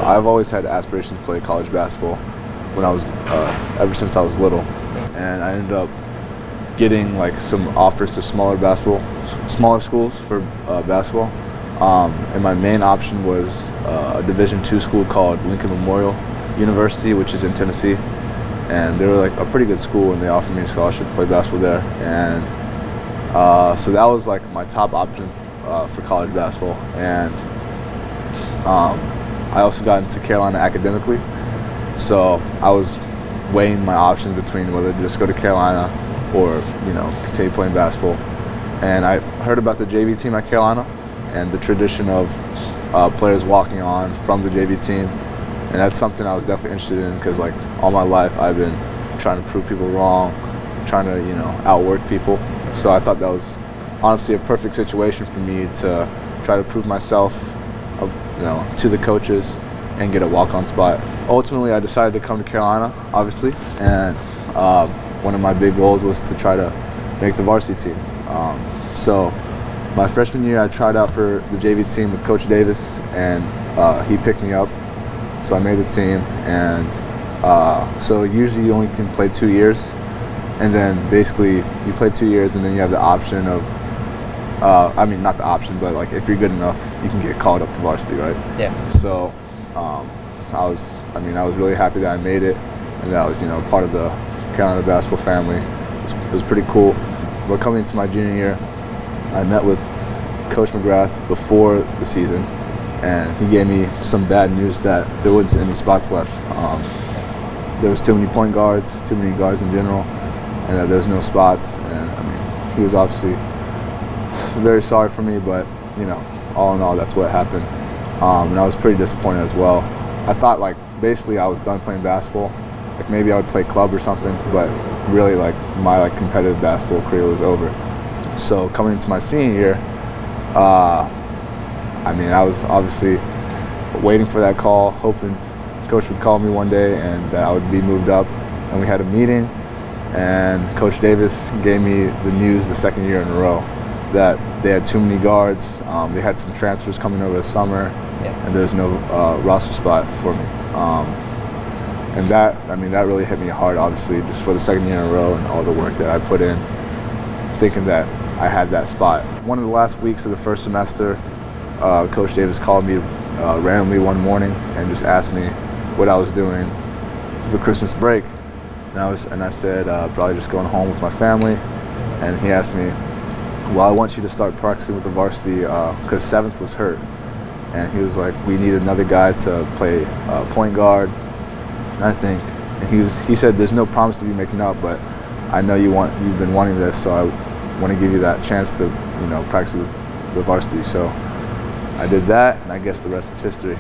I've always had aspirations to play college basketball when I was, ever since I was little. And I ended up getting like some offers to smaller schools for basketball. And my main option was a Division II school called Lincoln Memorial University, which is in Tennessee. And they were like a pretty good school, and they offered me a scholarship to play basketball there. And so that was like my top option for college basketball. And I also got into Carolina academically, so I was weighing my options between whether to just go to Carolina or, continue playing basketball. And I heard about the JV team at Carolina and the tradition of players walking on from the JV team, and that's something I was definitely interested in, because like all my life I've been trying to prove people wrong, trying to outwork people. So I thought that was honestly a perfect situation for me to try to prove myself, to the coaches and get a walk-on spot. Ultimately, I decided to come to Carolina, obviously, and one of my big goals was to try to make the varsity team. So my freshman year, I tried out for the JV team with Coach Davis, and he picked me up. So I made the team, and so usually you only can play 2 years, and then basically you play 2 years, and then you have the option of, not the option, but like if you're good enough, you can get called up to varsity, right? Yeah. So I was really happy that I made it, and that I was, part of the Carolina basketball family. It was pretty cool. But coming into my junior year, I met with Coach McGrath before the season, and he gave me some bad news that there wasn't any spots left. There was too many point guards, too many guards in general, and that there's no spots. And he was obviously very sorry for me, but all in all, that's what happened. And I was pretty disappointed as well. I thought basically I was done playing basketball. Maybe I would play club or something, but really my competitive basketball career was over. So coming into my senior year, I was obviously waiting for that call, hoping Coach would call me one day and that I would be moved up. And we had a meeting, and Coach Davis gave me the news the second year in a row that they had too many guards. They had some transfers coming over the summer, and there's no roster spot for me. And that really hit me hard, obviously, just for the second year in a row and all the work that I put in, thinking that I had that spot. One of the last weeks of the first semester, Coach Davis called me randomly one morning and just asked me what I was doing for Christmas break. And I said, probably just going home with my family. And he asked me, well, I want you to start practicing with the varsity because 7th was hurt. And he was like, we need another guy to play point guard. And he said, there's no promise to be making up, but I know you've been wanting this, so I want to give you that chance to, practice with the varsity. So I did that, and I guess the rest is history.